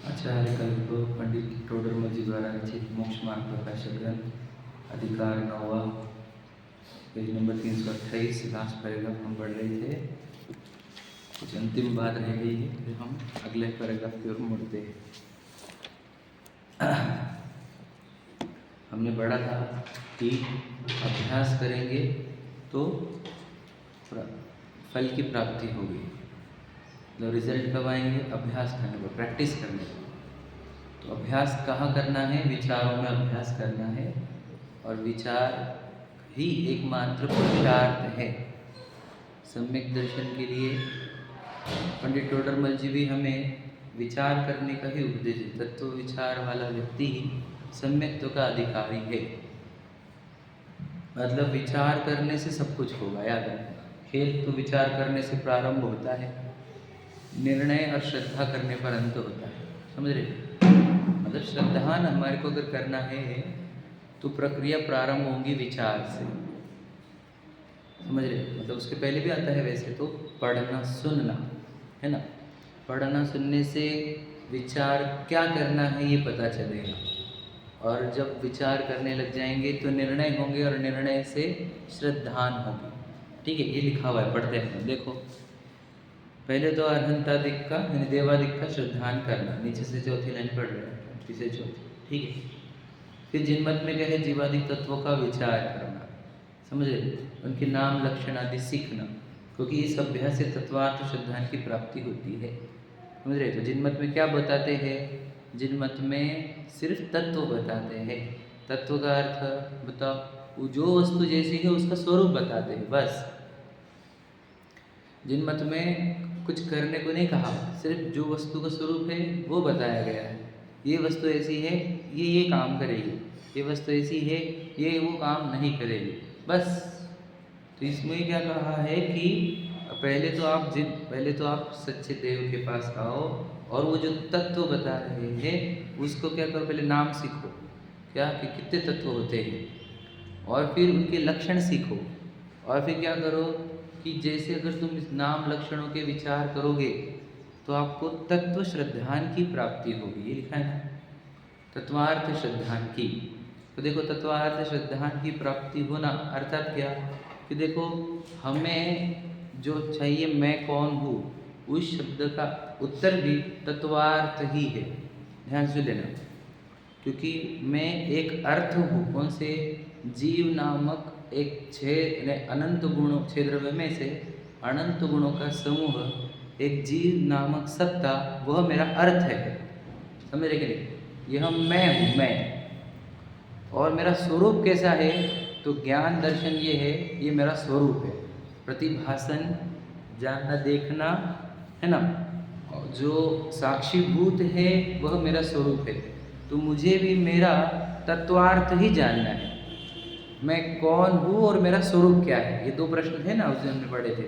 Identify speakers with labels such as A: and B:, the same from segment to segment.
A: आचार्य कल्प पंडित टोडरमल जी द्वारा रचित मोक्ष मार्ग प्रकाशक ग्रंथ अधिकार नौवा, पेज नंबर 328। लास्ट पैराग्राफ हम पढ़ रहे थे, कुछ अंतिम बात रह गई है, फिर हम अगले पैराग्राफ की ओर मुड़ते हैं। हमने पढ़ा था कि अभ्यास करेंगे तो फल की प्राप्ति होगी। तो रिजल्ट कब आएंगे? अभ्यास करने पर, प्रैक्टिस करने पर। तो अभ्यास कहाँ करना है? विचारों में अभ्यास करना है, और विचार ही एकमात्र पुरुषार्थ है सम्यक दर्शन के लिए। पंडित टोडरमल जी भी हमें विचार करने का ही उपदेश है। तत्व विचार वाला व्यक्ति ही सम्यक्त्व का अधिकारी है। मतलब विचार करने से सब कुछ होगा, याद रखना। खेल तो विचार करने से प्रारंभ होता है, निर्णय और श्रद्धा करने पर अंत होता है। समझ रहे? मतलब श्रद्धान हमारे को अगर करना है तो प्रक्रिया प्रारंभ होगी विचार से। समझ रहे? मतलब उसके पहले भी आता है वैसे तो पढ़ना सुनना, है ना। पढ़ना सुनने से विचार क्या करना है ये पता चलेगा, और जब विचार करने लग जाएंगे तो निर्णय होंगे, और निर्णय से श्रद्धान होगी। ठीक है, ये लिखा हुआ है, पढ़ते हैं। देखो, पहले तो अर्हंतादिक का यानी देवादिक का श्रद्धान करना, नीचे से चौथी लाइन पढ़ रहे हैं, तीसरे चौथी। ठीक है, फिर जिनमत में कहे जीवादिक तत्वों का विचार करना, समझे, उनके नाम लक्षण आदि सीखना, क्योंकि इस अभ्यास से तत्वार्थ श्रद्धान की प्राप्ति होती है। समझ रहे? तो जिनमत में क्या बताते हैं? जिनमत में सिर्फ तत्व बताते हैं। तत्व का अर्थ बताओ, जो वस्तु जैसी है उसका स्वरूप बताते हैं, बस। जिनमत में कुछ करने को नहीं कहा, सिर्फ जो वस्तु का स्वरूप है वो बताया गया है। ये वस्तु ऐसी है, ये काम करेगी, ये वस्तु ऐसी है, ये वो काम नहीं करेगी, बस। तो इसमें क्या कहा है कि पहले तो आप सच्चे देव के पास आओ, और वो जो तत्व बता रहे हैं उसको क्या करो, पहले नाम सीखो, क्या कि कितने तत्व होते हैं, और फिर उनके लक्षण सीखो। और फिर क्या करो कि जैसे अगर तुम इस नाम लक्षणों के विचार करोगे तो आपको तत्व श्रद्धान की प्राप्ति होगी। ये लिखा है ना, तत्वार्थ श्रद्धान की। तो देखो, तत्वार्थ श्रद्धान की प्राप्ति होना अर्थात क्या कि देखो, हमें जो चाहिए मैं कौन हूँ, उस शब्द का उत्तर भी तत्वार्थ ही है। ध्यान से लेना, क्योंकि मैं एक अर्थ हूँ। कौन से? जीव नामक एक अनंत गुणों, छह द्रव्य में से अनंत गुणों का समूह, एक जीव नामक सत्ता, वह मेरा अर्थ है। समझ रहे कि नहीं? यह मैं हूँ, मैं। और मेरा स्वरूप कैसा है? तो ज्ञान दर्शन ये है, ये मेरा स्वरूप है। प्रतिभासन, जानना देखना, है ना, जो साक्षीभूत है वह मेरा स्वरूप है। तो मुझे भी मेरा तत्वार्थ ही जानना है, मैं कौन हूँ और मेरा स्वरूप क्या है। ये दो प्रश्न है ना, उस दिन हमने पढ़े थे।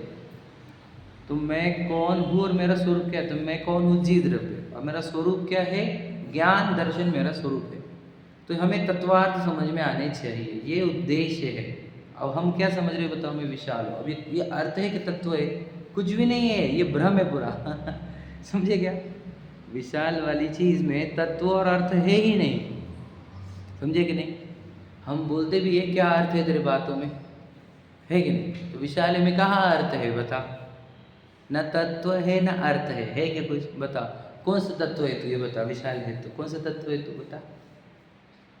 A: तो मैं कौन हूँ और मेरा स्वरूप क्या है? तो मैं कौन हूँ? जीव द्रव्य, और मेरा स्वरूप क्या है? ज्ञान दर्शन मेरा स्वरूप है। तो हमें तत्वार्थ समझ में आने चाहिए, ये उद्देश्य है। अब हम क्या समझ रहे बताओ? मैं विशाल हूँ। अब ये अर्थ है कि तत्व है? कुछ भी नहीं है, ये भ्रम है पूरा। समझे क्या? विशाल वाली चीज़ में तत्व और अर्थ है ही नहीं। समझे कि नहीं? हम बोलते भी है क्या अर्थ है तेरे बातों में, है कि नहीं? तो विशाल में कहाँ अर्थ है बता? न तत्व है न अर्थ है क्या कुछ? बता, कौन सा तत्व है तू? ये बता, विशाल है तो कौन सा तत्व है तू बता?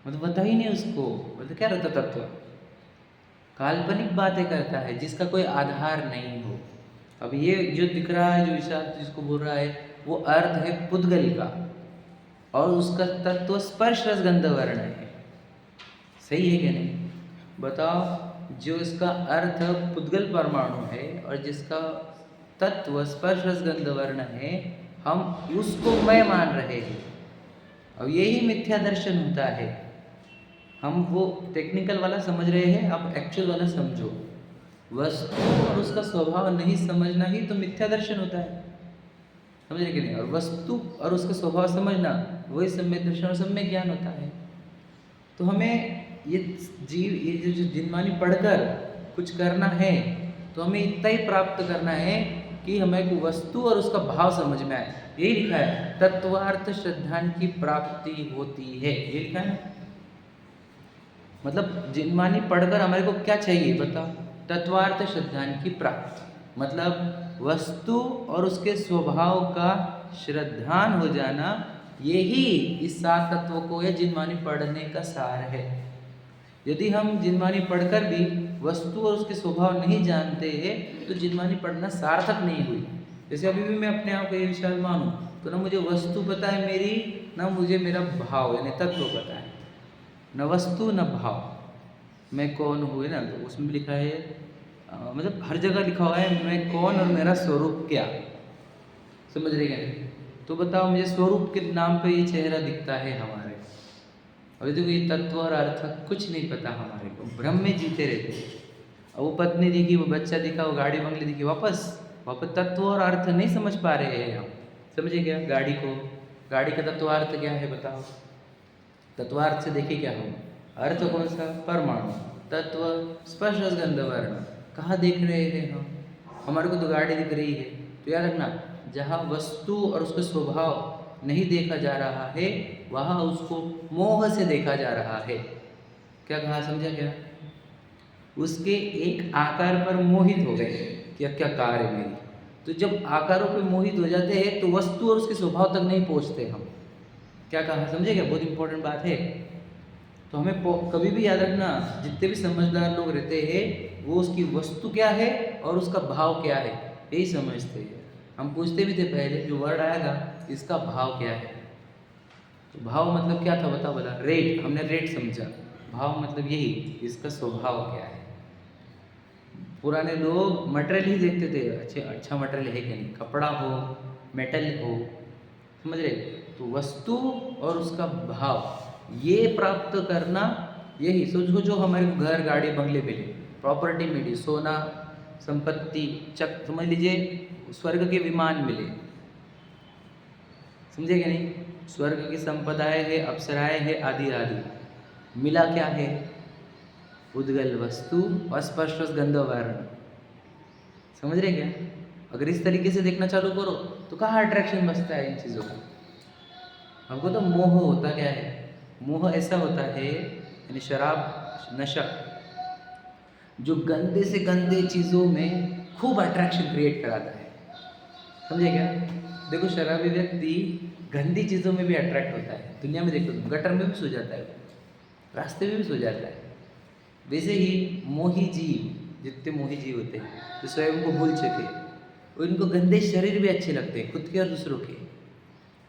A: मतलब बता ही नहीं उसको। मतलब क्या रहता तत्व? काल्पनिक बातें करता है जिसका कोई आधार नहीं हो। अब ये जो दिख रहा है, जो विशाल जिसको बोल रहा है, वो अर्थ है पुद्गल का, और उसका तत्व स्पर्श रस गंध वर्ण है। सही है कि नहीं? बताओ, जो इसका अर्थ पुद्गल परमाणु है और जिसका तत्व स्पर्श रस गंध वर्ण है, हम उसको मैं मान रहे हैं। अब यही मिथ्या दर्शन होता है। हम वो टेक्निकल वाला समझ रहे हैं, अब एक्चुअल वाला समझो। वस्तु और उसका स्वभाव नहीं समझना ही तो मिथ्या दर्शन होता है। समझ रहे कि नहीं? और वस्तु और उसका स्वभाव समझना वही सम्यक दर्शन और सम्यक ज्ञान होता है। तो हमें ये जो जिनमानी पढ़कर कुछ करना है, तो हमें इतना ही प्राप्त करना है कि हमें को वस्तु और उसका भाव समझ में आए। यही लिखा है, तत्वार्थ श्रद्धान की प्राप्ति होती है, ये लिखा है ना। मतलब जिनमानी पढ़कर हमारे को क्या चाहिए बताओ, तत्वार्थ श्रद्धान की प्राप्ति, मतलब वस्तु और उसके स्वभाव का श्रद्धान हो जाना, यही इस सात तत्वों को या जिनमानी पढ़ने का सार है। यदि हम जिनमानी पढ़कर भी वस्तु और उसके स्वभाव नहीं जानते हैं तो जिनमानी पढ़ना सार्थक नहीं हुई। जैसे अभी भी मैं अपने आप को ये विशाल मानूं तो ना मुझे वस्तु पता है मेरी, ना मुझे मेरा भाव यानी तत्व पता है, न वस्तु न भाव, मैं कौन हूँ है ना। तो उसमें लिखा है मतलब हर जगह लिखा हुआ है मैं कौन और मेरा स्वरूप क्या, समझ रहे क्या। तो बताओ मुझे स्वरूप के नाम पे ये चेहरा दिखता है हमारे, और देखो ये तत्व और अर्थ कुछ नहीं पता हमारे को, भ्रम में जीते रहते हैं। और वो पत्नी दिखी, वो बच्चा दिखा, वो गाड़ी बंगले दिखी, वापस तत्व और अर्थ नहीं समझ पा रहे हैं हम, समझे क्या। गाड़ी का तत्वार्थ क्या है बताओ, तत्वार्थ से देखे क्या हो, अर्थ कौन सा, परमाणु, तत्व स्पर्श गंध वर्ण, कहाँ देख रहे हैं हम, हमारे को तो गाड़ी दिख रही है। तो याद रखना, जहाँ वस्तु और उसका स्वभाव नहीं देखा जा रहा है वहाँ उसको मोह से देखा जा रहा है। क्या कहा, समझा क्या, उसके एक आकार पर मोहित हो गए कि क्या कार है मेरी। तो जब आकारों पर मोहित हो जाते हैं तो वस्तु और उसके स्वभाव तक नहीं पहुँचते हम। क्या कहा, समझे क्या, बहुत इंपॉर्टेंट बात है। तो हमें कभी भी याद रखना, जितने भी समझदार लोग रहते हैं वो उसकी वस्तु क्या है और उसका भाव क्या है यही समझते हैं। हम पूछते भी थे पहले, जो वर्ड आया था इसका भाव क्या है, तो भाव मतलब क्या था बताओ, बोला रेट, हमने रेट समझा, भाव मतलब यही इसका स्वभाव क्या है। पुराने लोग मटेरियल ही देखते थे, अच्छा मटेरियल है कि नहीं, कपड़ा हो, मेटल हो, समझ रहे। तो वस्तु और उसका भाव ये प्राप्त करना, यही सोचो जो हमारे घर गाड़ी बंगले मिले, प्रॉपर्टी मिली, सोना संपत्ति चक, समझ लीजिए स्वर्ग के विमान मिले, समझे क्या नहीं, स्वर्ग की संपदाएं है, अप्सराएं है, आदि आदि, मिला क्या है, उद्गल वस्तु और स्पर्श गंध वर्ण, समझ रहे क्या। अगर इस तरीके से देखना चालू करो तो कहाँ अट्रैक्शन बचता है इन चीज़ों का। हमको तो मोह होता क्या है, मोह ऐसा होता है यानी शराब नशा, जो गंदे से गंदे चीज़ों में खूब अट्रैक्शन क्रिएट कराता है, समझे क्या। देखो शराबी व्यक्ति गंदी चीज़ों में भी अट्रैक्ट होता है, दुनिया में देखो गटर में भी सो जाता है, रास्ते में भी सो जाता है। वैसे ही मोही जीव, जितने मोही जीव होते हैं जो स्वयं को भूल चुके, उनको गंदे शरीर भी अच्छे लगते हैं, खुद के और दूसरों के,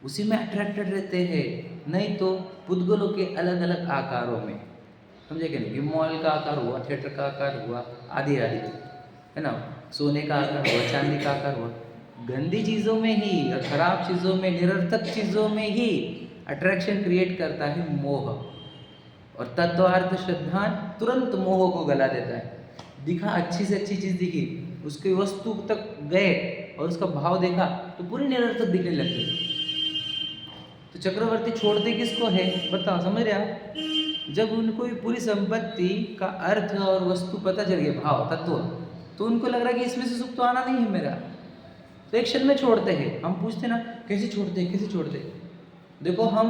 A: उसी में अट्रैक्टेड रहते हैं। नहीं तो पुद्गलों के अलग अलग आकारों में, समझे क्या नहीं, कि मॉल का आकार हुआ, थिएटर का आकार हुआ, आदि आदि, है ना, सोने का आकार हुआ, चांदी का आकार हुआ, गंदी चीज़ों में ही और खराब चीज़ों में, निरर्थक चीज़ों में ही अट्रैक्शन क्रिएट करता है मोह। और तत्वार्थ श्रद्धान तुरंत मोह को गला देता है। दिखा अच्छी से अच्छी चीज़ दिखी, उसकी वस्तु तक गए और उसका भाव देखा तो पूरी निरर्थक दिखने लगी। तो चक्रवर्ती छोड़ते किसको है बताओ, समझ रहे आप। जब उनको पूरी संपत्ति का अर्थ और वस्तु पता चल गया, भाव तत्व, तो उनको लग रहा है कि इसमें से सुख तो आना नहीं है मेरा, तो एक क्षण में छोड़ते हैं। हम पूछते ना कैसे छोड़ते हैं, कैसे छोड़ते हैं। देखो हम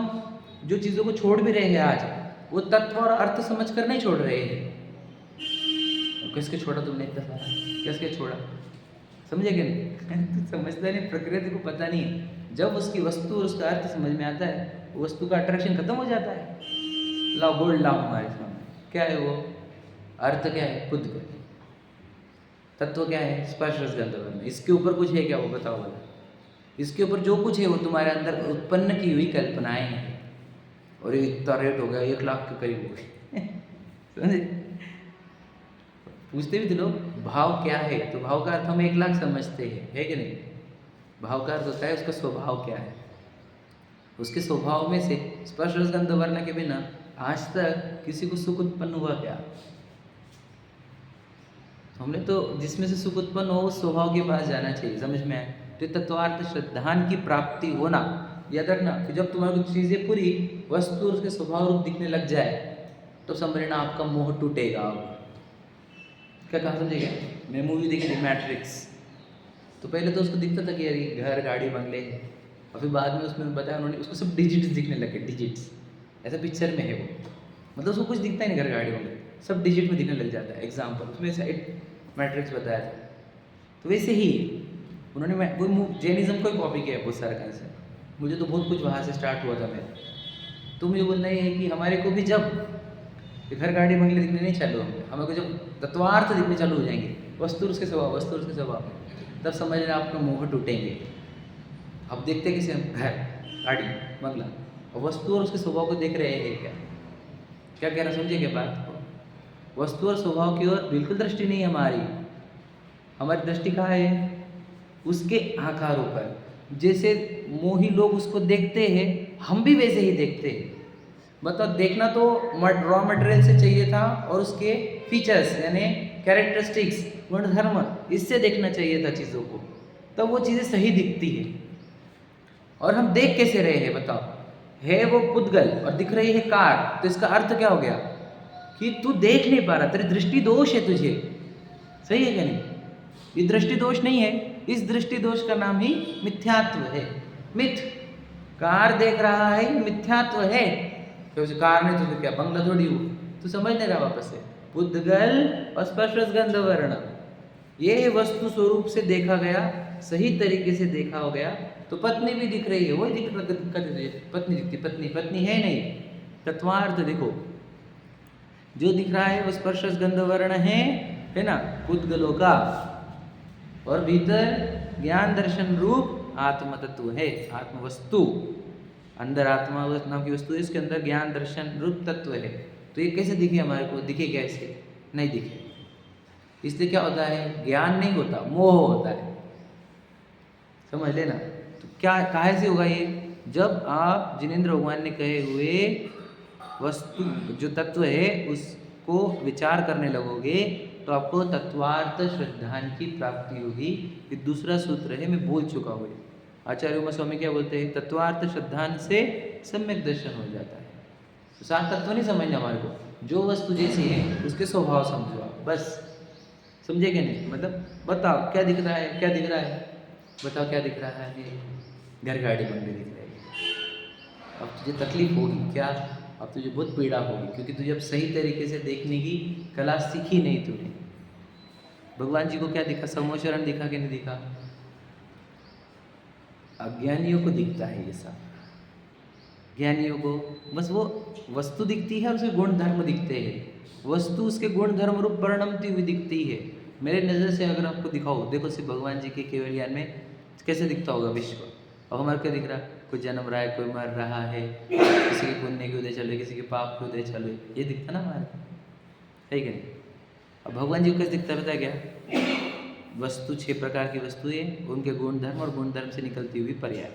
A: जो चीज़ों को छोड़ भी रहे हैं आज, वो तत्व और अर्थ समझ कर नहीं छोड़ रहे हैं। किसके छोड़ा तुमने इतना सारा, किसके छोड़ा, समझे कि नहीं तो समझता नहीं, प्रकृति को पता नहीं है। जब उसकी वस्तु और उसका अर्थ समझ में आता है, वस्तु का अट्रैक्शन खत्म हो जाता है। लाओ गोल्ड लाओ हमारे सामने, क्या है वो, अर्थ क्या है, खुद का तत्व क्या है, स्पर्श गंध वर्ण, इसके ऊपर कुछ है क्या वो बताओ वाला। इसके ऊपर जो कुछ है वो तुम्हारे अंदर उत्पन्न की हुई कल्पनाएं हैं। और ये इतना रेट हो गया, 1 लाख के करीब हो गए समझे। पूछते भी थे लोग भाव क्या है, तो भाव का अर्थ हम 1 लाख समझते हैं, है कि नहीं। भाव का अर्थ होता है उसका स्वभाव क्या है, उसके स्वभाव में से स्पर्श गंध वर्ण के बिना आज तक किसी को सुख उत्पन्न हुआ क्या। हमने तो जिसमें से सुख उत्पन्न हो उस स्वभाव के पास जाना चाहिए, समझ में आए। तो तत्वार्थ श्रद्धान की प्राप्ति होना, याद रखना कि जब तुम्हारी कुछ चीज़ें पूरी वस्तु और उसके स्वभाव रूप दिखने लग जाए तो समझना आपका मोह टूटेगा। क्या कहा समझेगा। मैं मूवी देखी थी मैट्रिक्स, तो पहले तो उसको दिखता था कि यार ये घर गाड़ी बंगले है, और फिर बाद में उसमें बताया उन्होंने, उसको सब डिजिट्स दिखने लगे, डिजिट्स, ऐसा पिक्चर में है वो, मतलब उसको कुछ दिखता ही नहीं घर गाड़ी बंगले, सब डिजिट में दिखने लग जाता है। एग्जाम्पल उसमें साइड मैट्रिक्स बताया था। तो वैसे ही उन्होंने वो जैनिज्म को ही कॉपी किया है बहुत सारा कंसेप्ट। मुझे तो बहुत कुछ वहाँ से स्टार्ट हुआ था मेरा। तो मुझे बोलना ये है कि हमारे को भी जब घर गाड़ी बंगले दिखने नहीं चालू होंगे, हमें को जब तत्वार्थ दिखने चालू हो जाएंगे, वस्तु उसके स्वभाव, वस्तु उसके स्वभाव, तब समझ लेना आपके मोह टूटेंगे। अब देखते किसे हम, घर गाड़ी बंगला, और वस्तु और उसके स्वभाव को देख रहे हैं क्या, क्या कह रहा समझे क्या बात को? वस्तु और स्वभाव की ओर बिल्कुल दृष्टि नहीं है हमारी। हमारी दृष्टि कहाँ है? उसके आकारों पर। जैसे मोही लोग उसको देखते हैं, हम भी वैसे ही देखते हैं। मतलब देखना तो रॉ मटेरियल से चाहिए था, और उसके फीचर्स यानी कैरेक्टरिस्टिक्स, गुणधर्म, इससे देखना चाहिए था चीज़ों को, तब वो चीज़ें सही दिखती है। और हम देख कैसे रहे हैं बताओ? है वो पुद्गल और दिख रही है कार, तो इसका अर्थ क्या हो गया कि तू देख नहीं पा रहा, तेरी दृष्टि दोष है तुझे। सही है क्या नहीं? ये दृष्टि दोष नहीं है, इस दृष्टि दोष का नाम ही मिथ्यात्व है। मिथ, कार देख रहा है, मिथ्यात्व है। तो उस कार ने तो क्या बंगला थोड़ी हो, तो समझ नहीं रहा वापस से। पुद्गल और स्पर्श गंध वर्ण, ये वस्तु स्वरूप से देखा गया, सही तरीके से देखा हो गया, तो पत्नी भी दिख रही है, वही दिख रही है, पत्नी दिखती, पत्नी पत्नी है नहीं। तत्वार्थ देखो, जो दिख रहा है वो स्पर्श गंध वर्ण है ना, पुद्गलों का, और भीतर ज्ञान दर्शन रूप आत्म तत्व है, आत्म वस्तु, अंदर आत्मा नाम की वस्तु है, इसके अंदर ज्ञान दर्शन रूप तत्व है। तो ये कैसे दिखे हमारे को? दिखे कैसे? नहीं दिखे। इसलिए क्या होता है? ज्ञान नहीं होता, मोह होता है। समझ लेना। तो क्या काहे से होगा ये? जब आप जिनेंद्र भगवान ने कहे हुए वस्तु जो तत्व है उसको विचार करने लगोगे, तो आपको तत्वार्थ श्रद्धान की प्राप्ति होगी। ये दूसरा सूत्र है, मैं बोल चुका हूँ। आचार्य उमा स्वामी क्या बोलते हैं? तत्वार्थ श्रद्धान से सम्यक दर्शन हो जाता है। तो सात तत्व नहीं समझना हमारे को, जो वस्तु जैसी है उसके स्वभाव समझो आप, बस। समझे क्या नहीं? मतलब बताओ क्या दिख रहा है, क्या दिख रहा है, बताओ क्या दिख रहा है? घर गाड़ी बंगले दिख रहे हैं। अब तुझे तकलीफ होगी क्या? अब तुझे बहुत पीड़ा होगी, क्योंकि तुझे अब सही तरीके से देखने की कला सीखी नहीं तूने। भगवान जी को क्या दिखा? समोचरण दिखा कि नहीं दिखा? अज्ञानियों को दिखता है ये सब। ज्ञानियों को बस वो वस्तु दिखती है और उसके गुण धर्म दिखते हैं। वस्तु उसके गुण धर्म रूप परिणमती हुई दिखती है। मेरे नज़र से अगर आपको दिखाओ, देखो सिर्फ भगवान जी के केवल ज्ञान में कैसे दिखता होगा विश्व। अब हमारे क्या दिख रहा? कोई जन्म रहा है, कोई मर रहा है, किसी के पुण्य के उदय चल रहे, किसी के पाप के उदय चल रहे, ये दिखता ना हमारे को, है कि नहीं? अब भगवान जी को कैसे दिखता है पता है क्या? वस्तु 6 प्रकार की वस्तु है, उनके गुण धर्म और गुण धर्म से निकलती हुई पर्याय,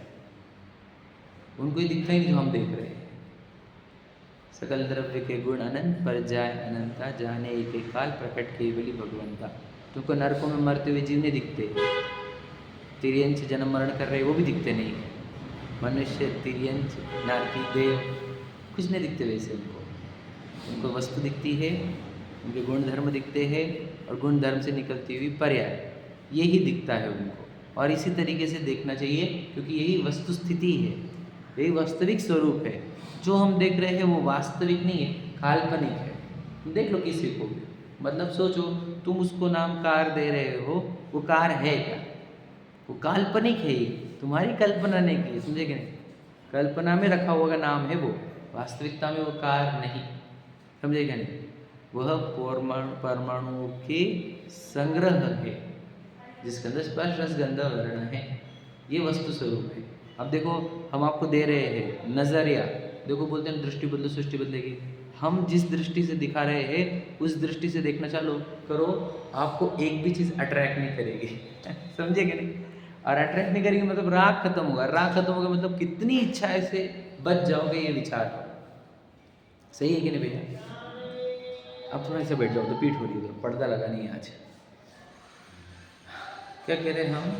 A: उनको ही दिखता ही नहीं जो हम देख रहे हैं। सकल द्रव्य के गुण अनंत, पर जाय अनंता, जाने एक एक काल, प्रकट केवली भगवंता। तुमको नरकों में मरते हुए जीव नहीं दिखते, तिर्यंच जन्म मरण कर रहे वो भी दिखते नहीं। मनुष्य, तिर्यंच, नारकी, देव कुछ नहीं दिखते वैसे उनको वस्तु दिखती है, उनके गुण धर्म दिखते हैं, और गुण धर्म से निकलती हुई पर्याय, यही दिखता है उनको। और इसी तरीके से देखना चाहिए, क्योंकि यही वस्तु स्थिति है, यही वास्तविक स्वरूप है। जो हम देख रहे हैं वो वास्तविक नहीं है, काल्पनिक है। देख लो किसी को भी, मतलब सोचो तुम उसको नाम कार दे रहे हो, वो कार है क्या? वो काल्पनिक है, ये तुम्हारी कल्पना नहीं की, समझे कि नहीं? कल्पना में रखा हुआ नाम है वो, वास्तविकता में वो कार नहीं, समझे क्या नहीं? वह परमाणुओं के संग्रह है, जिसके अंदर स्पर्श रस गंध वर्ण है, ये वस्तु स्वरूप है। अब देखो हम आपको दे रहे हैं नजरिया, देखो बोलते हैं दृष्टि बदलो सृष्टि बदलेगी। हम जिस दृष्टि से दिखा रहे हैं उस दृष्टि से देखना चालू करो, आपको एक भी चीज़ अट्रैक्ट नहीं करेगी समझे कि नहीं? और अट्रैक्ट नहीं करेगी मतलब राग खत्म होगा, राग खत्म होगा मतलब कितनी इच्छा से बच जाओगे ये विचार। सही है कि नहीं भैया? अब थोड़ा ऐसे बैठ जाओ, तो पीठ हो रही है, पर्दा लगा नहीं है आज। क्या कह रहे हैं हम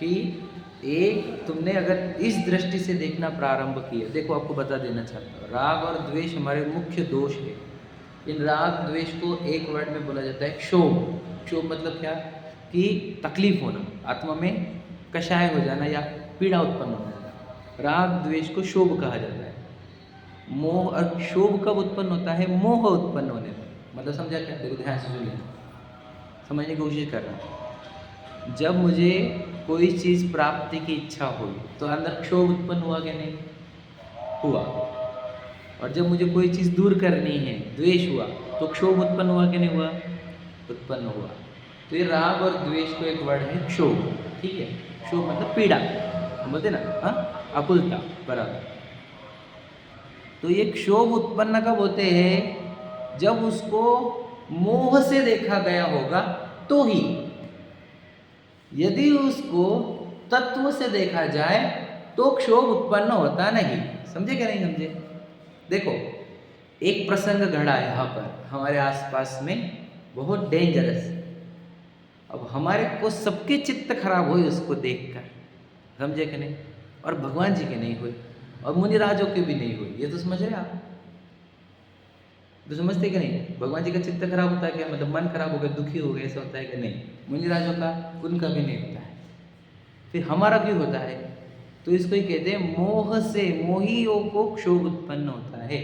A: कि एक तुमने अगर इस दृष्टि से देखना प्रारंभ किया, देखो आपको बता देना चाहता हूँ, राग और द्वेष हमारे मुख्य दोष है। इन राग द्वेष को एक वर्ड में बोला जाता है क्षोभ। क्षोभ मतलब क्या? कि तकलीफ होना, आत्मा में कषाय हो जाना या पीड़ा उत्पन्न होना। राग द्वेष को शोभ कहा जाता है। मोह और क्षोभ कब उत्पन्न होता है? मोह उत्पन्न होने पर। मतलब समझा क्या? देखो ध्यान से सुनिए, समझने की कोशिश कर रहा हूँ। जब मुझे कोई चीज़ प्राप्ति की इच्छा हुई तो अंदर क्षोभ उत्पन्न हुआ कि नहीं हुआ? और जब मुझे कोई चीज़ दूर करनी है, द्वेष हुआ, तो क्षोभ उत्पन्न हुआ कि नहीं हुआ? उत्पन्न हुआ। तो ये राग और द्वेष को एक वर्ड है क्षोभ, ठीक है? क्षोभ मतलब पीड़ा, बोलते ना, हाँ, आकुलता, बराबर। तो ये क्षोभ उत्पन्न कब होते हैं? जब उसको मोह से देखा गया होगा तो ही। यदि उसको तत्व से देखा जाए तो क्षोभ उत्पन्न होता नहीं। समझे क्या नहीं समझे? देखो, एक प्रसंग घड़ा यहाँ पर हमारे आसपास में, बहुत डेंजरस। अब हमारे को सबके चित्त खराब हुए उसको देखकर, समझे कि नहीं? और भगवान जी के नहीं हुए और मुनिराजों के भी नहीं हुई। ये तो समझ रहे आप? तो समझते कि नहीं? भगवान जी का चित्त खराब होता है क्या? मतलब मन खराब हो गया, दुखी हो गए, ऐसा होता है कि नहीं? मुनिराजों का, उनका भी नहीं होता है। फिर हमारा क्यों होता है? तो इसको ही कहते हैं मोह से, मोहियों को क्षोभ उत्पन्न होता है,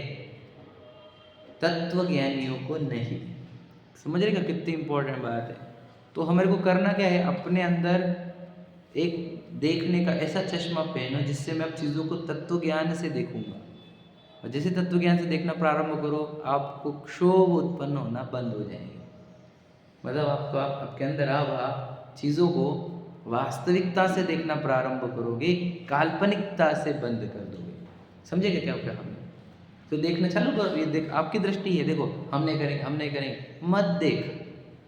A: तत्व ज्ञानियों को नहीं। समझ रहे क्या कितनी इंपॉर्टेंट बात है? तो हमारे को करना क्या है? अपने अंदर एक देखने का ऐसा चश्मा पहनो जिससे मैं अब चीज़ों को तत्व ज्ञान से देखूंगा। और जैसे तत्व ज्ञान से देखना प्रारंभ करो, आपको क्षोभ उत्पन्न होना बंद हो जाएंगे। मतलब आपके अंदर आप चीज़ों को वास्तविकता से देखना प्रारंभ करोगे, काल्पनिकता से बंद कर दोगे। समझेगा क्या क्या हमने? तो देखना चालू करो। ये देख, आपकी दृष्टि है, देखो हमने करेंगे, मत देख।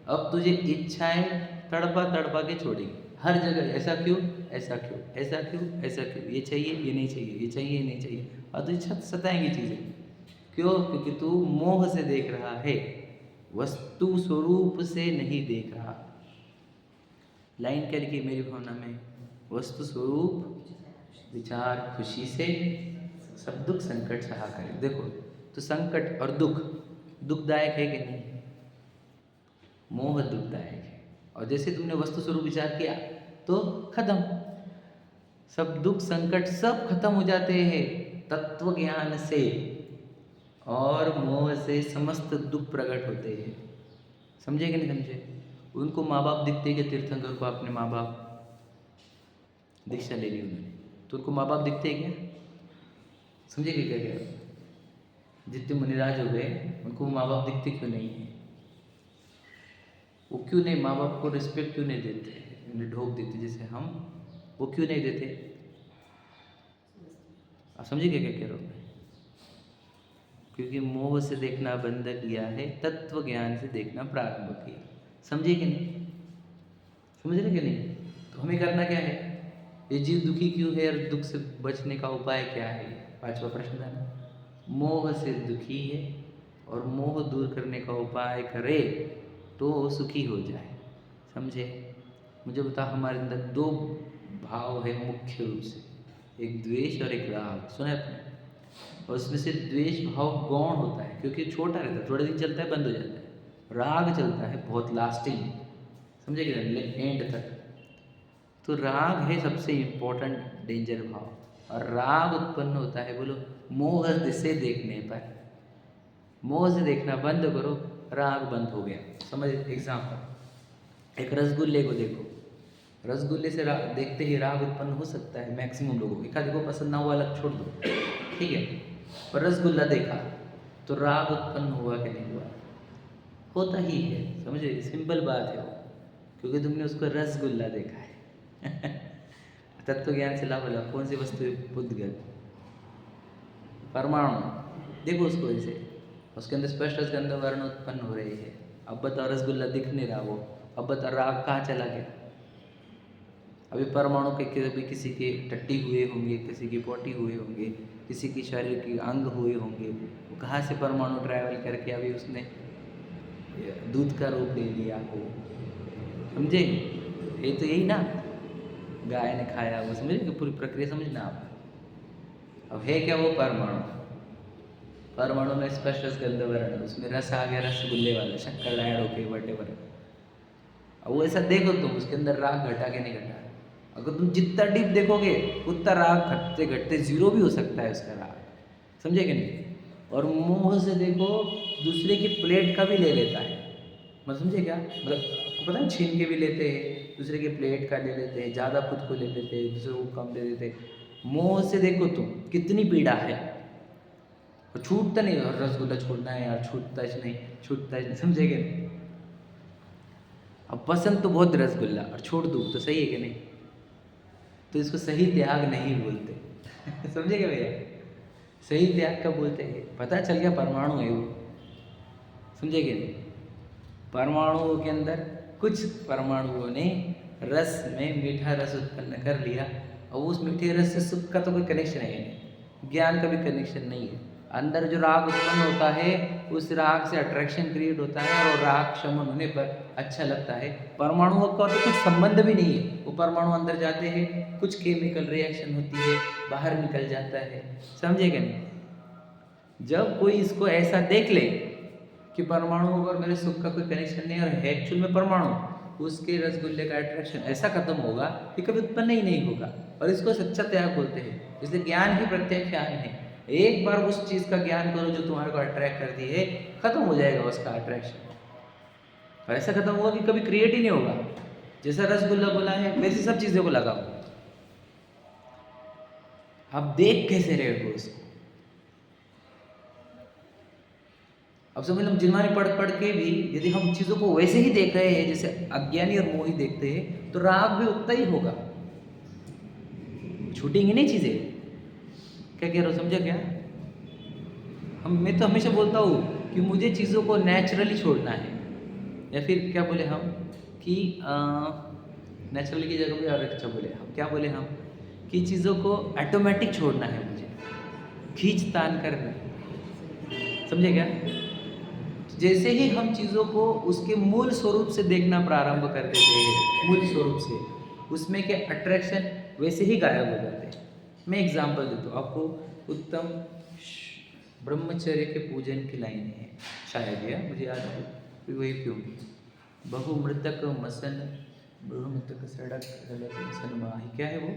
A: अब तुझे इच्छाएं तड़पा तड़पा के छोड़ेगी हर जगह। ऐसा क्यों, ऐसा क्यों, ऐसा क्यों, ऐसा क्यों, ये चाहिए, ये नहीं चाहिए, ये चाहिए, ये नहीं चाहिए, और तुझे सताएंगी चीज़ें। क्यों? क्योंकि तू मोह से देख रहा है, वस्तु स्वरूप से नहीं देख रहा। लाइन क्या लिखी मेरी भावना में? वस्तु स्वरूप विचार खुशी से, सब दुख संकट सहा करे। देखो, तो संकट और दुख दुखदायक है कि नहीं? मोह दुखदायक है। और जैसे तुमने वस्तु स्वरूप विचार किया तो खत्म, सब दुख संकट सब खत्म हो जाते हैं तत्व ज्ञान से। और मोह से समस्त दुख प्रकट होते हैं। समझे कि नहीं समझे? उनको माँ बाप दिखते हैं कि तीर्थंकर को अपने माँ बाप, दीक्षा ले ली उन्होंने, तो उनको माँ बाप दिखते हैं क्या? समझे कि क्या कह रहे हो? जितने मुनिराज हो गए उनको माँ बाप दिखते क्यों नहीं है? वो क्यों नहीं माँ बाप को रिस्पेक्ट क्यों नहीं देते? उन्हें ढोक देते जैसे हम, वो क्यों नहीं देते? आप समझे क्या क्या कह रहा हूँ? क्योंकि मोह से देखना बंद किया है, तत्व ज्ञान से देखना प्रारंभ किया। समझे कि नहीं? समझ रहे कि नहीं? तो हमें करना क्या है? ये जीव दुखी क्यों है और दुख से बचने का उपाय क्या है? पांचवा प्रश्न था ना, मोह से दुखी है और मोह दूर करने का उपाय करे तो सुखी हो जाए। समझे? मुझे बता, हमारे अंदर दो भाव है मुख्य रूप से, एक द्वेष और एक राग। सुना है आपने? और उसमें से द्वेष भाव गौण होता है क्योंकि छोटा रहता है, थोड़े दिन चलता है, बंद हो जाता है। राग चलता है बहुत लास्टिंग, समझे क्या, एंड तक। तो राग है सबसे इम्पोर्टेंट डेंजर भाव, और राग उत्पन्न होता है, बोलो, मोह से देखने पर। मोह से देखना बंद करो, राग बंद हो गया। समझ? एग्जाम्पल, एक रसगुल्ले को देखो, रसगुल्ले से देखते ही राग उत्पन्न हो सकता है मैक्सिमम लोगों को। एक आदमी को पसंद ना हुआ, अलग छोड़ दो, ठीक है। पर रसगुल्ला देखा तो राग उत्पन्न हुआ कि नहीं हुआ? होता ही है। समझे? सिंपल बात है वो, क्योंकि तुमने उसको रसगुल्ला देखा है। तत्व ज्ञान से लाभ लाभ कौन सी वस्तु बुद्धगत? परमाणु। देखो उसको ऐसे, उसके अंदर स्पष्ट रसगंध वर्ण उत्पन्न हो रही है। अब बताओ, रसगुल्ला दिख नहीं रहा वो, अब बताओ राग कहाँ चला गया? अभी परमाणु के कभी किसी के टट्टी हुए होंगे, किसी की पोटी हुए होंगे, किसी की शरीर के अंग हुए होंगे, वो कहाँ से परमाणु ट्रैवल करके अभी उसने दूध का रूप ले लिया हो। समझे? ये तो यही ना, गाय ने खाया वो, समझे कि पूरी प्रक्रिया समझना आप। अब है क्या वो परमाणु? परमाणु में स्पष्ट रसगंध वर्ण, उसमें रस आ गया, रसगुल्ले वाला, शक्कर ऐड हो गई, वटेवर। अब वो ऐसा देखो तुम, उसके अंदर राग घटा के नहीं घटा। अगर तुम जितना डीप देखोगे उतना राग घटते घटते जीरो भी हो सकता है उसका राग, समझे कि नहीं। और मोह से देखो दूसरे की प्लेट का भी ले लेता है, मतलब समझे क्या, मतलब आपको पता है छीन के भी लेते हैं, दूसरे के प्लेट का ले लेते हैं, ज़्यादा खुद को ले लेते हैं, दूसरे को कम दे देते हैं। मोह से देखो तुम कितनी पीड़ा है, और छूटता नहीं, और रसगुल्ला छोड़ना है यार, छूटता ही नहीं, छूटता ही नहीं, समझेगे नहीं। अब पसंद तो बहुत रसगुल्ला और छोड़ दूँ तो सही है कि नहीं, तो इसको सही त्याग नहीं बोलते समझेगे भैया, सही त्याग कब बोलते हैं, पता चल गया परमाणु है वो, समझेगे नहीं। परमाणुओं के अंदर कुछ परमाणुओं ने रस में मीठा रस उत्पन्न कर लिया, और उस मीठे रस से सुख का तो कोई कनेक्शन है नहीं, ज्ञान का भी कनेक्शन नहीं है। अंदर जो राग उत्पन्न होता है उस राग से अट्रैक्शन क्रिएट होता है, और राग शमन होने पर अच्छा लगता है। परमाणुओं का तो कुछ संबंध भी नहीं है, वो परमाणु अंदर जाते हैं, कुछ केमिकल रिएक्शन होती है, बाहर निकल जाता है, समझेगा नहीं। जब कोई इसको ऐसा देख ले कि परमाणु और मेरे सुख का कोई कनेक्शन नहीं, और एक्चुअल में परमाणु उसके रसगुल्ले का अट्रैक्शन ऐसा खत्म होगा कि कभी उत्पन्न ही नहीं होगा, और इसको सच्चा त्याग बोलते हैं। इसलिए ज्ञान ही प्रत्याख्यान है। एक बार उस चीज़ का ज्ञान करो जो तुम्हारे को अट्रैक्ट करती है, खत्म हो जाएगा उसका अट्रैक्शन, और ऐसा खत्म होगा कि कभी क्रिएट ही नहीं होगा। जैसा रसगुल्ला बोला है वैसी सब चीज़ों को लगाओ, आप देख कैसे रहे हो उसको। अब समझ लो जिन्मानी पढ़ पढ़ के भी यदि हम चीज़ों को वैसे ही देख रहे हैं जैसे अज्ञानी और मोही देखते हैं, तो राग भी उतना ही होगा, छूटेंगी नहीं चीज़ें। क्या कह रहे हो, समझा क्या। मैं तो हमेशा बोलता हूँ कि मुझे चीज़ों को नेचुरली छोड़ना है, या फिर क्या बोले हम कि नेचुरली की जगह पे और अच्छा बोले हम, क्या बोले हम कि चीज़ों को ऑटोमेटिक छोड़ना है मुझे, खींच तान कर नहीं, समझे क्या। जैसे ही हम चीज़ों को उसके मूल स्वरूप से देखना प्रारंभ कर देते हैं, मूल स्वरूप से, उसमें के अट्रैक्शन वैसे ही गायब हो जाते हैं। मैं एग्जांपल देता हूँ आपको, उत्तम ब्रह्मचर्य के पूजन की लाइन है शायद, या मुझे याद है वही क्यों, बहुमृतक मसन बहुमृतक सड़क सड़क मसन माही, क्या है वो,